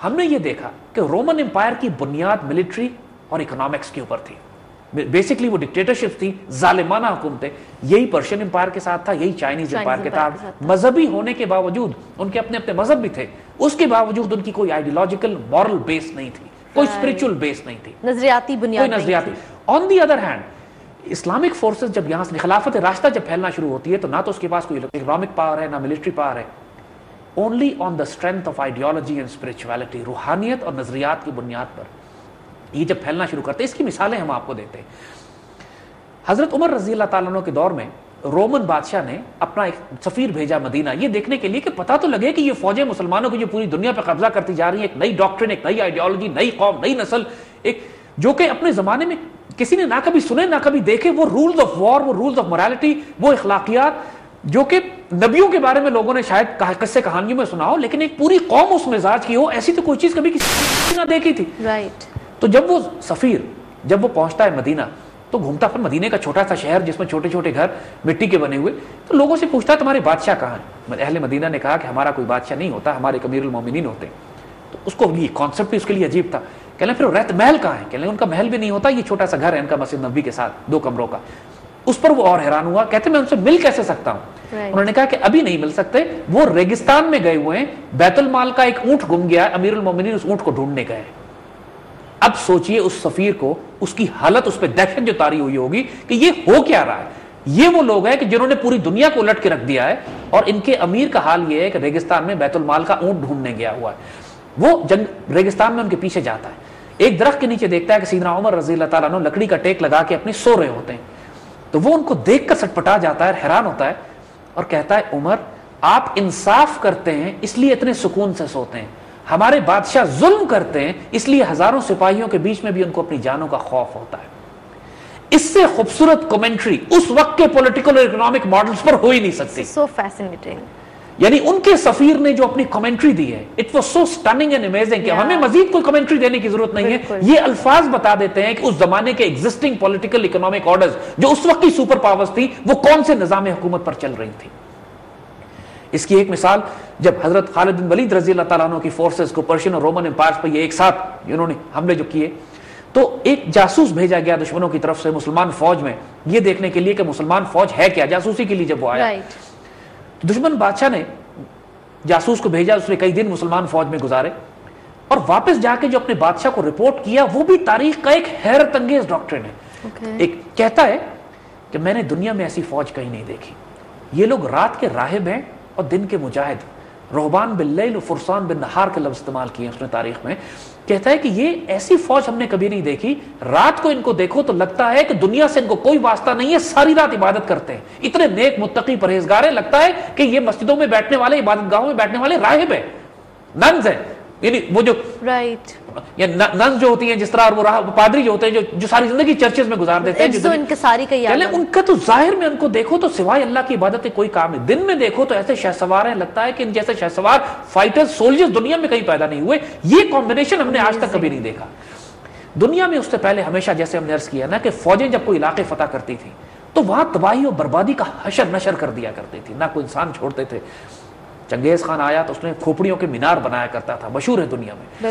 ہم نے یہ دیکھا کہ رومن امپائر کی بنیاد ملٹری اور اکنامکس کے اوپر تھی. بیسکلی وہ ڈکٹیٹرشپ تھی, ظالمانہ حکومتیں. یہی پرشین امپائر کے ساتھ تھا, یہی چائنیز امپائر کے ساتھ. مذہبی ہونے کے باوجود, ان کے اپنے اپنے مذہب بھی تھے, اس کے باوجود ان کی کوئی آئیڈیولوجیکل مورل بیس نہیں تھی, کوئی اسپرچل بیس نہیں تھی, نظریاتی بنیاد نہیں تھی. On the other hand Islamic forces جب یہاں سے خلافت راشدہ جب پھیلنا شروع ہوتی ہے تو نہ تو اس کے پاس کوئی اکنامک پاور ہے نہ ملٹری پاور ہے. Only on the strength of ideology and spirituality, روحانیت اور نظریات کی بنیاد پر یہ جب پھیلنا شروع کرتے. اس کی مثالیں ہم آپ کو دیتے ہیں. حضرت عمر رضی اللہ تعالیٰ عنہ کے دور میں رومن بادشاہ نے اپنا ایک سفیر بھیجا مدینہ, یہ دیکھنے کے لیے کہ پتہ تو لگے کہ یہ فوجیں مسلمانوں کی جو پوری دنیا پہ قبضہ کرتی جا رہی ہیں, ایک نئی ڈاکٹرن, ایک نئی آئیڈیالوجی, نئی قوم, نئی نسل, ایک جو کہ اپنے زمانے میں کسی نے نہ کبھی سنے نہ کبھی دیکھے. وہ رولز آف وار, وہ رولز آف مورالٹی, وہ اخلاقیات جو کہ نبیوں کے بارے میں لوگوں نے شاید قصے کہانیوں میں سنا ہو, لیکن ایک پوری قوم اس مزاج کی ہو, ایسی تو کوئی چیز کبھی کسی نے نہ دیکھی تھی. تو جب وہ سفیر جب وہ پہنچتا ہے مدینہ تو گھومتا پھر مدینے کا چھوٹا سا شہر جس میں چھوٹے چھوٹے گھر مٹی کے بنے ہوئے, تو لوگوں سے پوچھتا ہے تمہارے بادشاہ کہاں ہیں. اہل مدینہ نے کہا کہ ہمارا کوئی بادشاہ نہیں ہوتا, ہمارے امیر المومنین ہوتے ہیں. تو اس کو یہ کانسیپٹ بھی اس کے لیے عجیب تھا. کہنے پھر رہت محل کہاں ہے, کہنے ان کا محل بھی نہیں ہوتا, یہ چھوٹا سا گھر ہے ان کا مسجد نبوی کے ساتھ 2 کمروں کا. اس پر وہ اور حیران ہوا, کہتے میں ان سے مل کیسے سکتا ہوں. انہوں نے کہا کہ ابھی نہیں مل سکتے, وہ ریگستان میں گئے ہوئے ہیں, بیت المال کا ایک اونٹ گم گیا ہے, امیر المومنین اس اونٹ کو ڈھونڈنے گئے. اب سوچئے اس سفیر کو, اس کی حالت, اس پہ دہشت جو طاری ہوئی ہوگی کہ یہ ہو کیا رہا ہے. یہ وہ لوگ ہیں کہ جنہوں نے پوری دنیا کو الٹ کے رکھ دیا ہے, اور ان کے امیر کا حال یہ ہے کہ ریگستان میں بیت المال کا اونٹ ڈھونڈنے گیا ہوا ہے. وہ ریگستان میں ان کے پیچھے جاتا ہے, ایک درخت کے نیچے دیکھتا ہے کہ سیدنا عمر رضی اللہ تعالیٰ عنہ لکڑی کا ٹیک لگا کے اپنے سو رہے ہوتے ہیں. تو وہ ان کو دیکھ کر سٹپٹا جاتا ہے, حیران ہوتا ہے اور کہتا ہے عمر آپ انصاف کرتے ہیں اس لیے اتنے سکون سے سوتے ہیں, ہمارے بادشاہ ظلم کرتے ہیں اس لیے ہزاروں سپاہیوں کے بیچ میں بھی ان کو اپنی جانوں کا خوف ہوتا ہے. اس سے خوبصورت کمنٹری اس وقت کے پولیٹیکل اور اکنامک ماڈلز پر ہو ہی نہیں سکتی. So fascinating. یعنی ان کے سفیر نے جو اپنی کمنٹری دی ہے, it was so stunning and amazing کہ ہمیں مزید کوئی کمنٹری دینے کی ضرورت نہیں ہے. یہ الفاظ بتا دیتے ہیں کہ اس زمانے کے ایگزسٹنگ پولیٹیکل اکنامک آرڈرز جو اس وقت کی سپر پاورز تھی وہ کون سے نظام حکومت پر چل رہی تھی. اس کی ایک مثال, جب حضرت خالد بن ولید رضی اللہ تعالیٰ عنہ کی فورسز کو پرشین اور رومن امپائرز پر یہ ایک ساتھ انہوں نے حملے جو کیے, تو ایک جاسوس بھیجا گیا دشمنوں کی طرف سے مسلمان فوج میں, یہ دیکھنے کے لیے کہ مسلمان فوج ہے کیا, جاسوسی کے لیے جب وہ آیا. دشمن بادشاہ نے جاسوس کو بھیجا, اس نے کئی دن مسلمان فوج میں گزارے, اور واپس جا کے جو اپنے بادشاہ کو رپورٹ کیا وہ بھی تاریخ کا ایک حیرت انگیز ڈاکٹرن ہے. ایک کہتا ہے کہ میں نے دنیا میں ایسی فوج کہیں نہیں دیکھی, یہ لوگ رات کے راہب ہیں اور دن کے مجاہد, رہبان باللیل و فرسان بالنہار کے لفظ استعمال کیے اس نے تاریخ میں. کہتا ہے کہ یہ ایسی فوج ہم نے کبھی نہیں دیکھی, رات کو ان کو دیکھو تو لگتا ہے کہ دنیا سے ان کو کوئی واسطہ نہیں ہے, ساری رات عبادت کرتے ہیں, اتنے نیک متقی پرہیزگار ہیں, لگتا ہے کہ یہ مسجدوں میں بیٹھنے والے, عبادت گاہوں میں بیٹھنے والے راہب ہیں, ننز ہیں. یعنی وہ جو ننز جو ہوتی ہیں جس طرح, اور وہ پادری جو ہوتے ہیں جو ساری زندگی چرچز میں گزار دیتے ہیں, ان کا تو ظاہر میں ان کو دیکھو تو سوائے اللہ کی عبادت کوئی کام نہیں. دن میں دیکھو تو ایسے شہ سوار ہیں, لگتا ہے کہ ان جیسے شہ سوار فائٹرز, سولجرز دنیا میں کہیں پیدا نہیں ہوئے. یہ کمبینیشن ہم نے آج تک کبھی نہیں دیکھا دنیا میں. اس سے پہلے ہمیشہ جیسے ہم نے عرض کیا نا کہ فوجیں جب کوئی علاقے فتح کرتی تھی تو وہاں تباہی اور بربادی کا حشر نشر کر دیا کرتی تھی, نہ کوئی انسان چھوڑتے تھے. چنگیز خان آیا تو اس نے کھوپڑیوں کے مینار بنایا کرتا تھا, مشہور ہے دنیا میں.